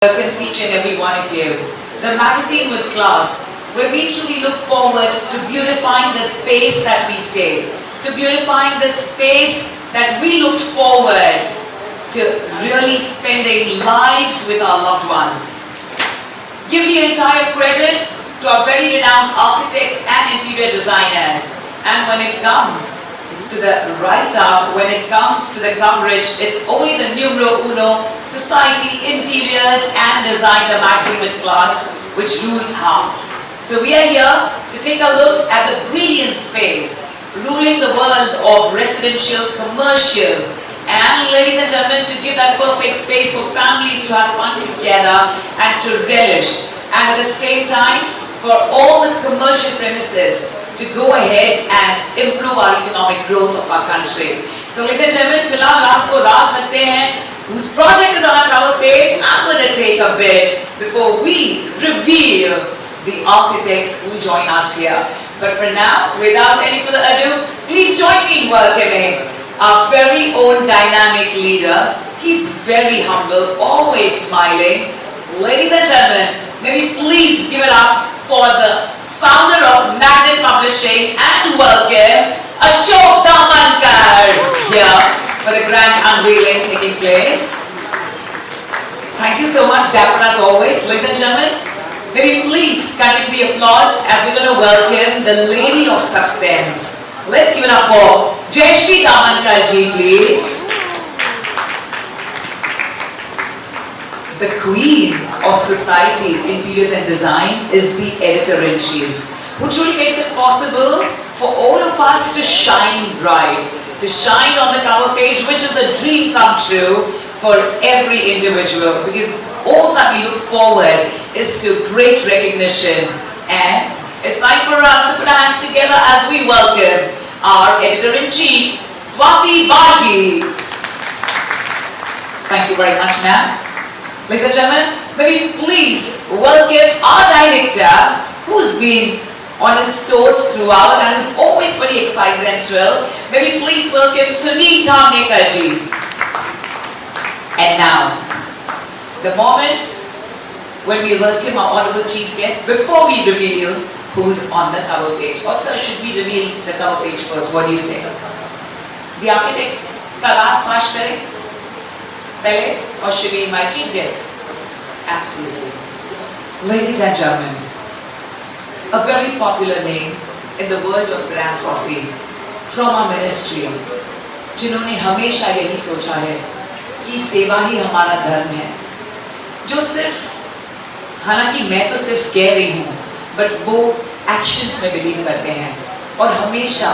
Welcomes each and every one of you. The magazine with class, where we truly look forward to beautifying the space that we stay, to beautifying the space that we look forward to really spending lives with our loved ones. Give the entire credit to our very renowned architect and interior designers. And when it comes to the write-up, when it comes to the coverage, it's only the numero uno, Society, Interiors and Design, the magazine with class, which rules hearts. So we are here to take a look at the brilliant space, ruling the world of residential, commercial, and ladies and gentlemen, to give that perfect space for families to have fun together and to relish. And at the same time, for all the commercial premises to go ahead and improve our economic growth of our country. So ladies and gentlemen, फिलहाल रास को रास रखते हैं, whose project is on our cover page. I'm going to take a bit before we reveal the architects who join us here. But for now, without any further ado, please join me in welcoming our very own dynamic leader. He's very humble, always smiling. Ladies and gentlemen, may we please give it up for the founder of Magnet Publishing and welcome Ashok Damankar here for the grand unveiling taking place. Thank you so much, Dapper, as always. Ladies and gentlemen, may we please continue the applause as we're going to welcome the lady of substance. Let's give it up for Jayashree Damankar ji, please. The queen of Society, Interiors and Design is the editor-in-chief, who truly makes it possible for all of us to shine bright, to shine on the cover page, which is a dream come true for every individual, because all that we look forward is to great recognition. And it's time for us to put our hands together as we welcome our editor-in-chief, Swati Bagi. Thank you very much, ma'am. Ladies and gentlemen, may we please welcome our director, who's been on his toes throughout and is always very excited and thrilled. May we please welcome Sunil Dhamnekar ji. And now, the moment when we welcome our honorable chief guest, before we reveal who's on the cover page. Or sir, should we reveal the cover page first? What do you say? The architects ka last smash kare? Pehle? Or should we invite chief guests? Absolutely. Ladies and gentlemen, a very popular name in the world of philanthropy from our ministry, जिन्होंने हमेशा यही सोचा है कि सेवा ही हमारा धर्म है, जो सिर्फ, हालांकि मैं तो सिर्फ कह रही हूँ, but वो actions में believe करते हैं और हमेशा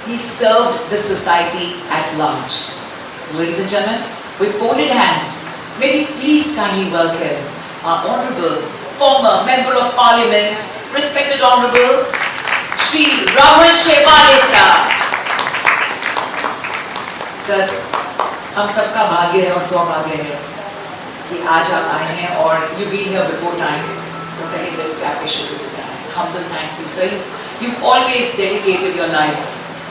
he served the society at large. Ladies and gentlemen, with folded hands, may we please kindly welcome our honorable former member of parliament, respected honorable Shri Rahul Shewale sir. Sir, हम सबका भाग्य है और सौभाग्य है कि आज आप आए हैं और you've been here before time. So तहे दिल से आपके शुक्रगुजार हैं. Humble thanks to you, sir. You've always dedicated your life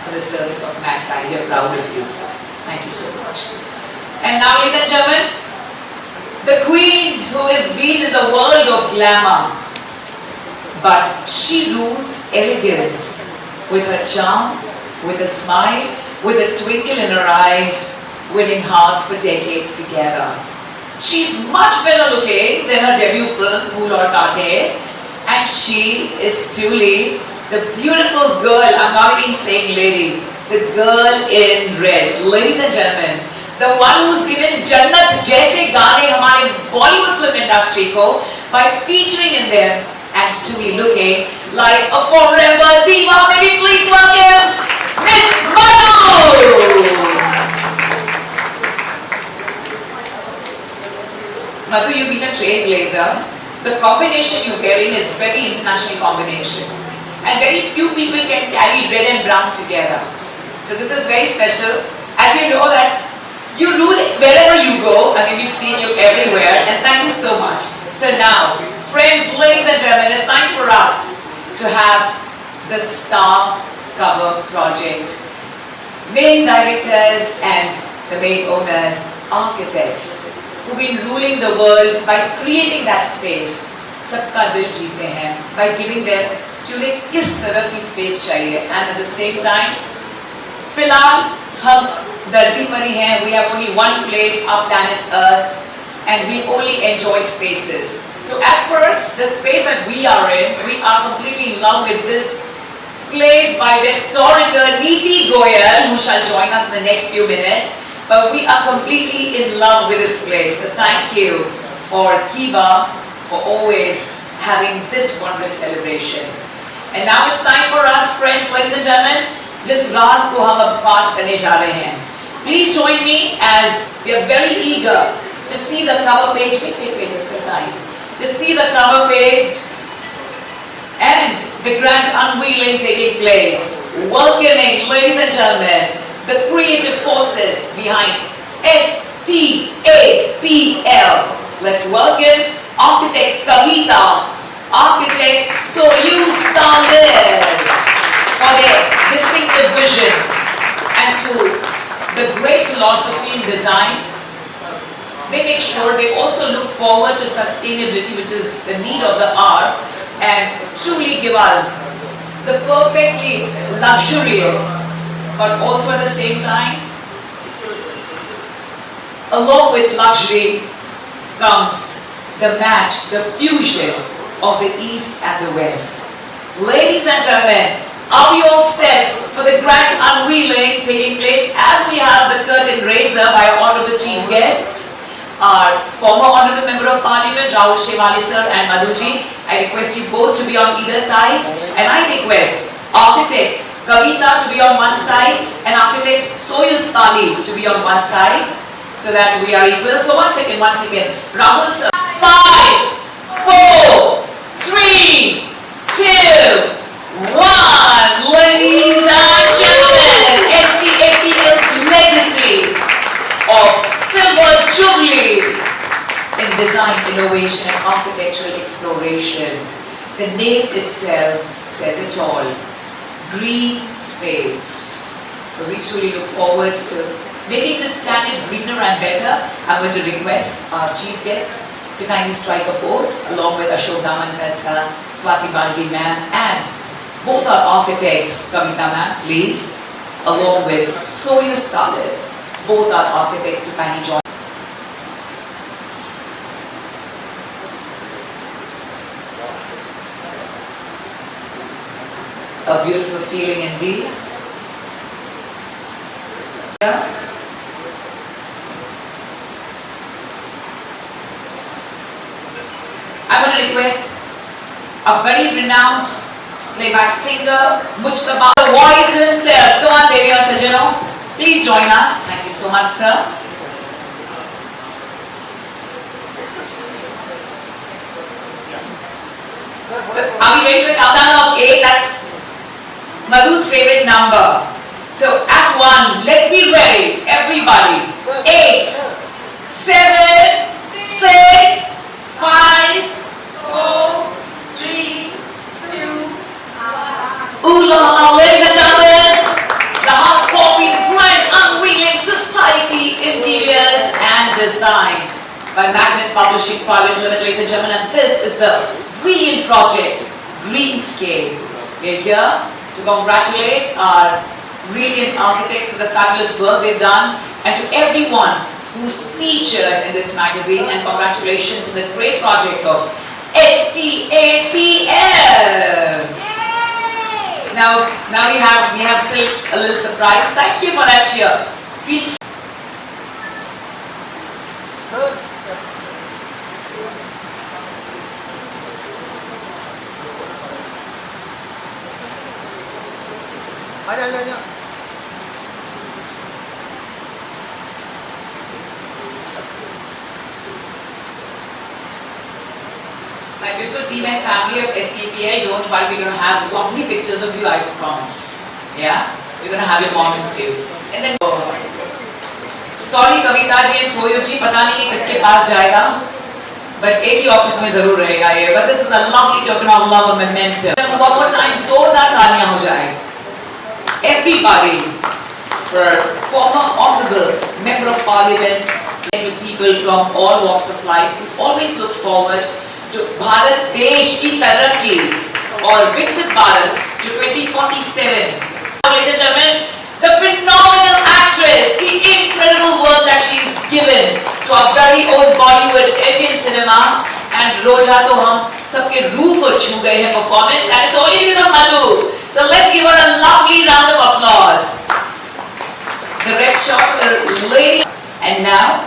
for the service of mankind. We are proud of you, sir. Thank you so much. And now, ladies and gentlemen, the queen who has been in the world of glamour, but she rules elegance with her charm, with a smile, with a twinkle in her eyes, winning hearts for decades together. She's much better looking than her debut film, Phool Aur Kaante, and she is truly the beautiful girl, I'm not even saying lady, the girl in red. Ladies and gentlemen, the one who's given Jannat जैसे गाने हमारे Bollywood film industry को by featuring in them and truly looking like a forever diva. May we please welcome Miss Madhu. Madhu, you've been a trailblazer. The combination you're wearing is very international combination, and very few people can carry red and brown together. So this is very special. As you know that you rule wherever you go. I mean, we've seen you everywhere, and thank you so much. So now, friends, ladies and gentlemen, it's time for us to have the star cover project. Main directors and the main owners, architects, who've been ruling the world by creating that space. सबका दिल जीते हैं by giving them कि उन्हें किस तरह की space चाहिए, and at the same time फिलहाल हम धरती पर ही हैं. We have only one place, our planet Earth, and we only enjoy spaces. So at first, the space that we are in, we are completely in love with this place by restaurateur Neeti Goyal, who shall join us in the next few minutes. But we are completely in love with this place. So thank you for Kiba for always having this wondrous celebration. And now it's time for us, friends, ladies and gentlemen, जिस राज को हम अब फाश करने जा रहे हैं. Please join me as we are very eager to see the cover page. Wait, it's still time. To see the cover page and the grand unveiling taking place. Welcoming, ladies and gentlemen, the creative forces behind STAPL. Let's welcome architect Kavita, architect Soyuz Talib for their distinctive vision, and through the great philosophy in design, they make sure they also look forward to sustainability, which is the need of the hour, and truly give us the perfectly luxurious, but also at the same time, along with luxury comes the match, the fusion of the East and the West. Ladies and gentlemen, are we all set for the grand unveiling taking place as we have the curtain raiser by our honorable chief guests, our former honorable member of parliament Rahul Shewale sir and Madhuji. I request you both to be on either side, and I request architect Kavita to be on one side and architect Soyuz Talib to be on one side, so that we are equal. So one second. Rahul sir. 5, 4, 3, 2, 1. Ladies and gentlemen, STAPL's legacy of silver jubilee in design, innovation and architectural exploration. The name itself says it all. Green space. We truly look forward to making this planet greener and better. I'm going to request our chief guests to kindly strike a pose along with Ashok Daman sir, Swati Balgi ma'am, and both our architects, Kavita ma'am, please, along with Soyuz Talib, both our architects to kindly join. A beautiful feeling indeed. I want to request a very renowned playback singer, Mujtaba, the voice himself. Come on, Devi or Sajano, please join us. Thank you so much, sir. So, are we ready for the countdown of 8? That's Madhu's favorite number. So, at 1, let's be ready, everybody. 8, 7, 6, 5, 4, 3, 2, 1. Ooh la la la, ladies and gentlemen, the hard copy, the grand unveiling Society Interiors and Design by Magnet Publishing Private Limited, ladies and gentlemen, and this is the brilliant project, Greenscape. We're here to congratulate our brilliant architects for the fabulous work they've done, and to everyone who's featured in this magazine, and congratulations on the great project of STAPL. Now we have still a little surprise. Thank you for that cheer. Feel आजा My beautiful team and family of STAPL, don't worry, we're going to have lovely pictures of you, I promise. Yeah? We're going to have your moment too. And then, sorry Kavita ji and Soyuz ji, पता नहीं किसके पास जाएगा, but एक ही office में जरूर रहेगा ये. But this is a lovely token of love and memento. One more time, जोरदार तालियां हो जाए. Everybody, for former honorable member of parliament with people from all walks of life who's always looked forward to Bharat Desh ki Tarakki or Viksit Bharat to 2047. Ladies and gentlemen, the phenomenal actress, the incredible work that she's given to our very own Bollywood Indian cinema, and Roja to hum sabke रूह को छू गए हैं performance, and it's only because of Madhu. So let's give her a lovely round of applause. The red shot, the lady, and now,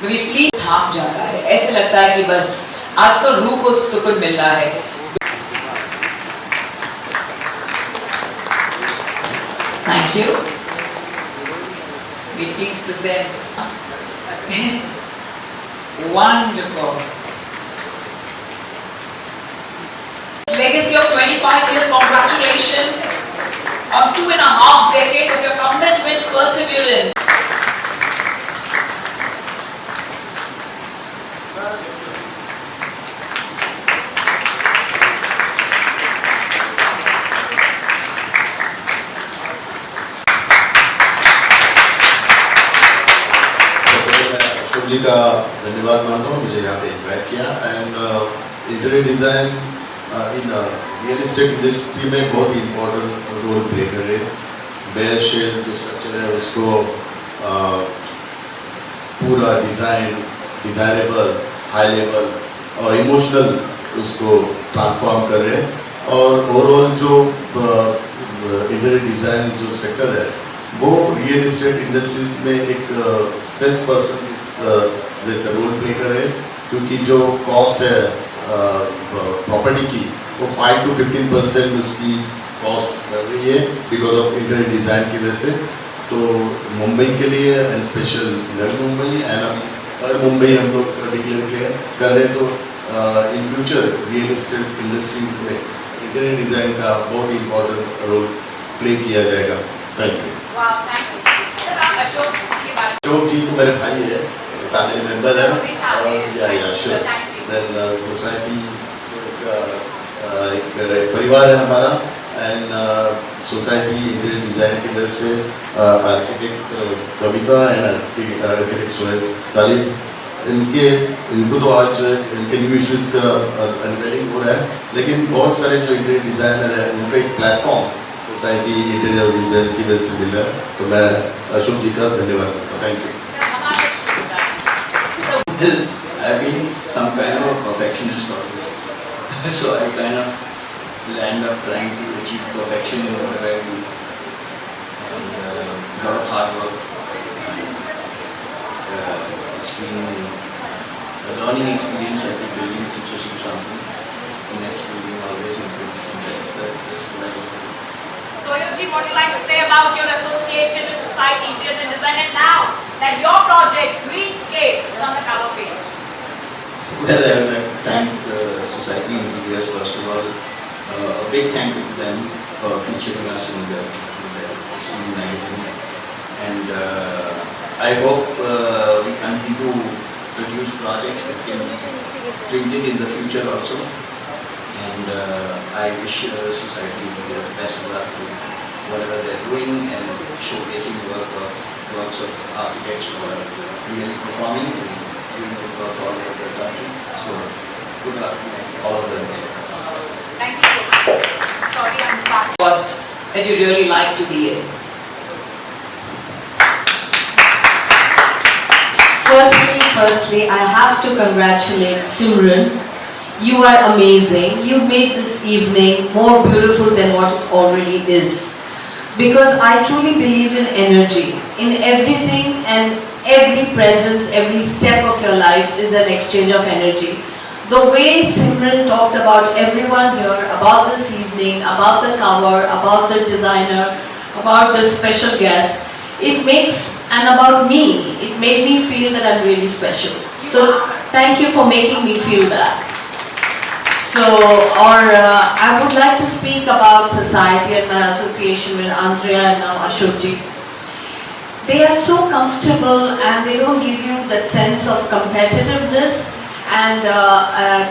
maybe please थाम जाता है. ऐसे लगता है कि बस आज तो रूह को सुकून मिल रहा है. Thank you. We please present. Wonderful. Legacy of 25 years, congratulations on 2.5 decades of your commitment, perseverance. Ashok जी का धन्यवाद मानता हूँ मुझे यहाँ पे इन्वाइट किया and interior design in real estate industry में बहुत ही इम्पोर्टेंट रोल प्ले कर रहे हैं. बेयर शेल जो स्ट्रक्चर है उसको पूरा डिज़ाइन डिज़ायरेबल, हाई लेवल और इमोशनल उसको ट्रांसफॉर्म कर रहे हैं और ओवरऑल जो इंटीरियर डिज़ाइन जो सेक्टर है वो रियल एस्टेट इंडस्ट्री में एक सेल्स पर्सन जैसे रोल प्ले कर रहे हैं क्योंकि जो कॉस्ट है प्रॉपर्टी की वो 5 to 15% उसकी कॉस्ट बढ़ रही है बिकॉज ऑफ इंटीरियर डिज़ाइन की वजह से. तो मुंबई के लिए and special Navi Mumbai and Mumbai हम लोग डिक्लेयर कर रहे हैं. तो in future real estate industry में इंटीरियर डिज़ाइन का बहुत ही इम्पोर्टेंट रोल प्ले किया जाएगा. Thank you. अशोक जी तो मेरे भाई है, फैमिली मेंबर है और देन सोसाइटी एक परिवार है हमारा एंड सोसाइटी इंटीरियर डिज़ाइन की वजह से आर्किटेक्ट कविता एंड आर्किटेक्ट सुहेज तालिब इनको तो आज इनके न्यू इश्यूज़ का अनवेयरिंग हो रहा है लेकिन बहुत सारे जो इंटीरियर डिज़ाइनर है उनका एक प्लेटफॉर्म सोसाइटी इंटीरियर डिज़ाइन की वजह से मिल रहा है. तो मैं अशोक जी का धन्यवाद करता हूँ. Thank you. I've been some kind of a perfectionist always. So I kind of land up trying to achieve perfection in whatever I do. And a lot of hard work. It's been a learning experience. Every building teaches you something. The next building always improves from there. That's what I do. So Yuji, what do you like to say about your association with Society Interiors and Design, and now that your project Greenscape is on the cover page? Well, I would like to thank Society Interiors first of all. A big thank you to them for featuring us in the magazine. And I hope we continue to produce projects that can be printed in the future also. And I wish Society Interiors the best of luck to whatever they're doing and showcasing works of architects who are really performing and doing good work all over the country. So good luck to all of them. Thank you so much. Sorry, I'm fast. Was that you really like to be in? Firstly, I have to congratulate Simran. You are amazing. You've made this evening more beautiful than what it already is. Because I truly believe in energy. In everything and every presence, every step of your life is an exchange of energy. The way Simran talked about everyone here, about this evening, about the cover, about the designer, about the special guest, it makes, and about me, it made me feel that I'm really special. So thank you for making me feel that. So, I would like to speak about society and my association with Andrea and now Ashok ji. They are so comfortable and they don't give you that sense of competitiveness and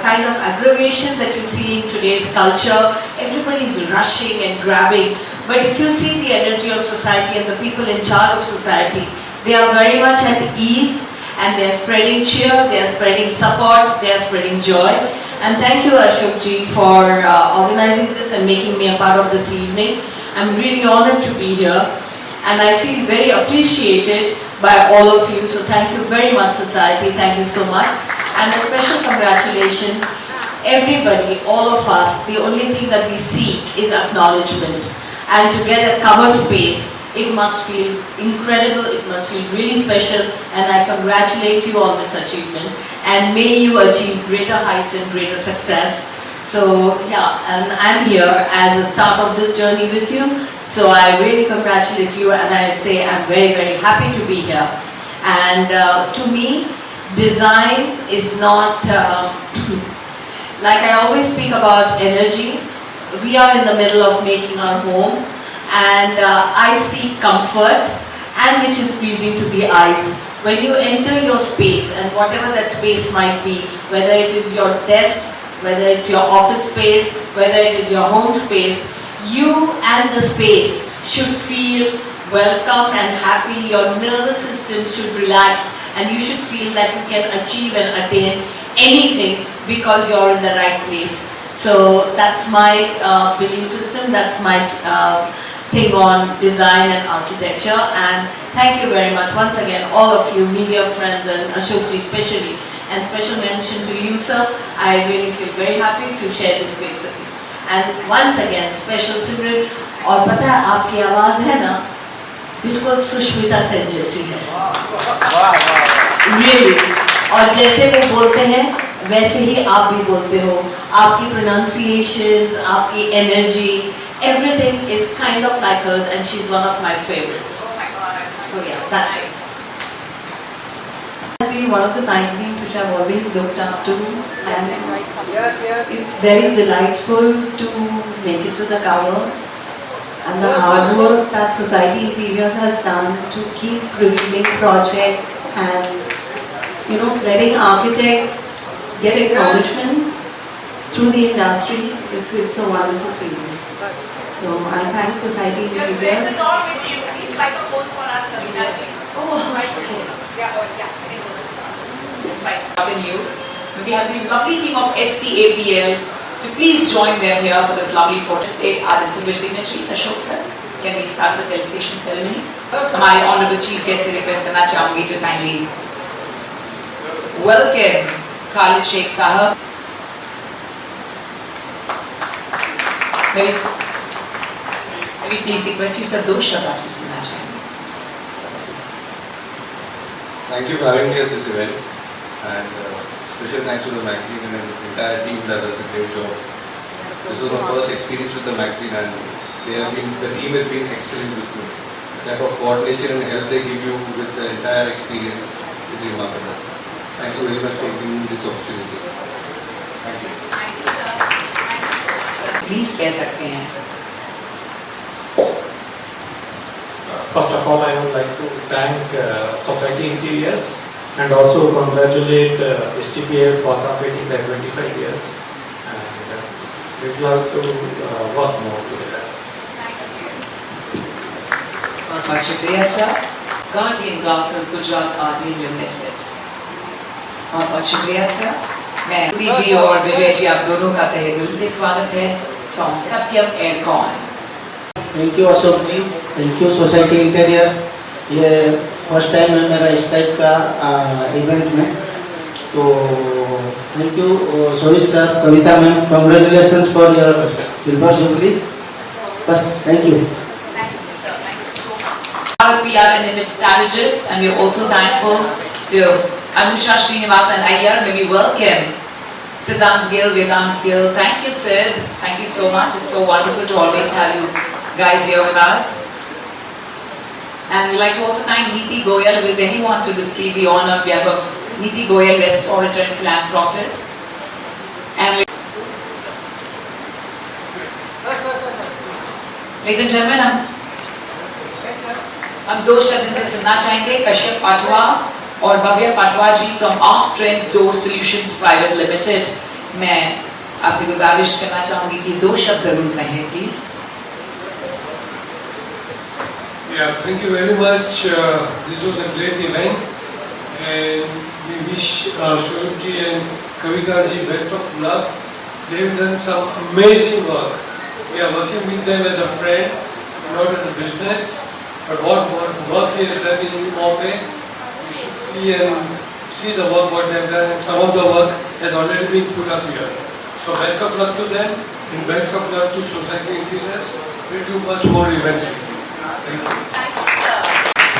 kind of aggravation that you see in today's culture. Everybody is rushing and grabbing. But if you see the energy of society and the people in charge of society, they are very much at ease and they are spreading cheer, they are spreading support, they are spreading joy. And thank you Ashok ji for organizing this and making me a part of this evening. I'm really honored to be here and I feel very appreciated by all of you. So thank you very much society, thank you so much. And a special congratulations, everybody, all of us, the only thing that we seek is acknowledgement. And to get a cover space, it must feel incredible, it must feel really special, and I congratulate you on this achievement. And may you achieve greater heights and greater success. So yeah, and I'm here as a start of this journey with you. So I really congratulate you and I say I'm very, very happy to be here. And to me, design is not, like I always speak about energy. We are in the middle of making our home and I seek comfort and which is pleasing to the eyes. When you enter your space and whatever that space might be, whether it is your desk, whether it's your office space, whether it is your home space, you and the space should feel welcome and happy. Your nervous system should relax and you should feel that you can achieve and attain anything because you're in the right place. So that's my belief system, that's my thing on design and architecture. And thank you very much once again, all of you media friends and Ashok ji especially. And special mention to you sir, I really feel very happy to share this space with you. And once again special Simran, और पता है आपकी आवाज़ है ना बिल्कुल सुष्मिता सेन जैसी है really, और जैसे वो बोलते हैं वैसे ही आप भी बोलते हो, आपकी pronunciations, आपकी energy, everything is kind of like hers and she's one of my favorites. Oh my God. So yeah, that's it. It has been one of the magazines which I've always looked up to and it's very delightful to make it to the cover and the hard work that Society Interiors has done to keep revealing projects and letting architects get acknowledgement through the industry. It's a wonderful feeling. So I thank Society Just bring Interiors. this on with you. Please write a post for us, Kavita ji. Oh, Right. okay. Yeah. Just by in you. We have the lovely team of STAPL to please join them here for this lovely photo. State our distinguished dignitaries, Ashok sir. Can we start the felicitation ceremony? हमारे honorable chief guest से request करना चाहूँगी to kindly welcome Khalid Sheikh Sahab. May we please request you sir, दो शब्द आपसे सुनना चाहेंगे. Thank you for having me at this event, and special thanks to the magazine and the entire team that does a great job. This was my first experience with the magazine, and the team has been excellent with me. The type of coordination and help they give you with the entire experience is remarkable. Thank you very much for giving me this opportunity. Thank you. Thank you, sir. Thank you so much, sir. Please कह सकते हैं. First of all, I would like to thank Society Interiors and also congratulate STPL for completing their 25 years. And we'd love to work more together. बहुत शुक्रिया sir. Guardian Glasses Gujarat Guardian Limited. बहुत शुक्रिया sir. मैं Ruti जी और विजय जी आप दोनों का तहे दिल से स्वागत है from Satyam Aircon. Thank you Ashok ji, thank you society interior. ये फर्स्ट टाइम है मेरा इस टाइप का इवेंट में, तो thank you Sohit sir, Kavita ma'am, congratulations for your silver jubilee. बस thank you. Thank you, sir. Thank you so much. We are in its strategist and we are also thankful to Anusha Srinivasan Iyer. May we welcome Siddhant Gill, Vedant Gill. Thank you, Sid. Thank you so much. It's so wonderful to always have you guys here with us. And we'd like to also thank Neeti Goyal. If there's anyone to receive the honor on behalf of Neeti Goyal, restorator and philanthropist. And ladies and gentlemen, हम दो शब्द इनसे सुनना चाहेंगे. कश्यप पाटवा और Bhavya Patwa ji from Arch Trends Door Solutions Private Limited. मैं आपसे गुजारिश करना चाहूँगी कि दो शब्द जरूर कहें please. Yeah, thank you very much. This was a great event, and we wish Swarupji and Kavita ji best of luck. They've done some amazing work. We are working with them as a friend, not as a business. But what work he has done in Bombay, you should see and see the work what they've done, and some of the work has already been put up here. So best of luck to them, and best of luck to Society Interiors. We'll do much more events with you. Thank you. Thank you, sir.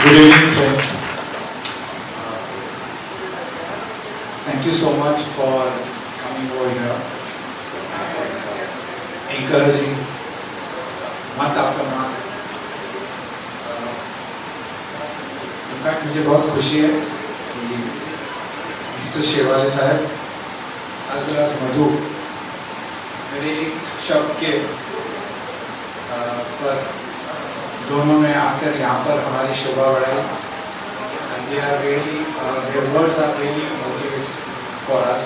Good evening, friends. Thank you so much for coming over here and encouraging month after month. In fact, मुझे बहुत खुशी है कि mister शेरवाले साहब as well as मधु मेरे एक शब्द के पर दोनों ने आकर यहाँ पर हमारी शोभा बढ़ाई and they are really their words are really motivating for us.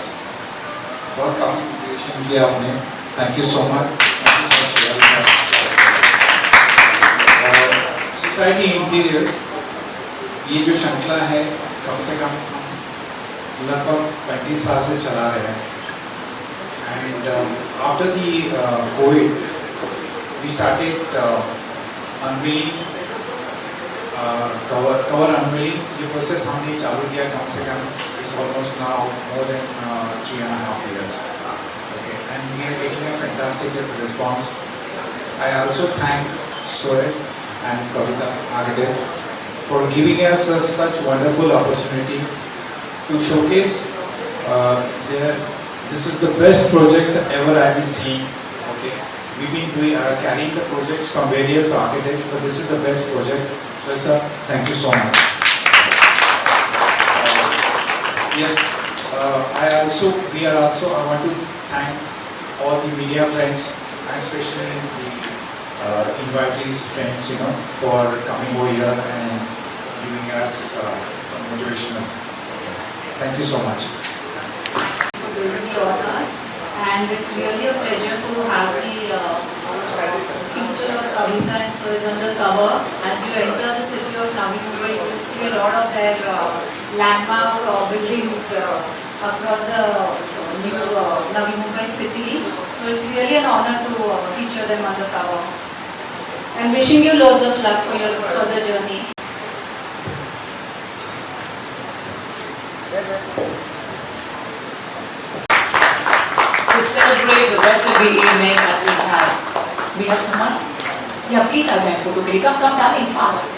बहुत काफी मोटिवेशन किया आपने. Thank you so much. Society interiors ये जो श्रृंखला है कम से कम लगभग 35 साल से चला रहे हैं. And after the COVID, we started unveiling cover unveiling. ये प्रोसेस हमने चालू किया कम से कम is almost now more than 3.5 years. Okay, and we are getting a fantastic response. I also thank Suresh and Kavita Agadev for giving us such wonderful opportunity to showcase this is the best project ever I have seen. Okay, we've been carrying the projects from various architects, but this is the best project. So sir, thank you so much. Yes, I want to thank all the media friends and especially the invitees friends, for coming over here and giving us motivation. Thank you so much. The honors, and it's really a pleasure to have the feature of Kavita and Suresh on the cover. As you enter the city of Navi Mumbai, you will see a lot of their landmark buildings across the new Navi Mumbai city. So it's really an honor to feature them on the cover. And wishing you loads of luck for your further journey. To celebrate the rest of the evening as we have someone? Yeah, please, Ajay, photo. Come, darling, fast.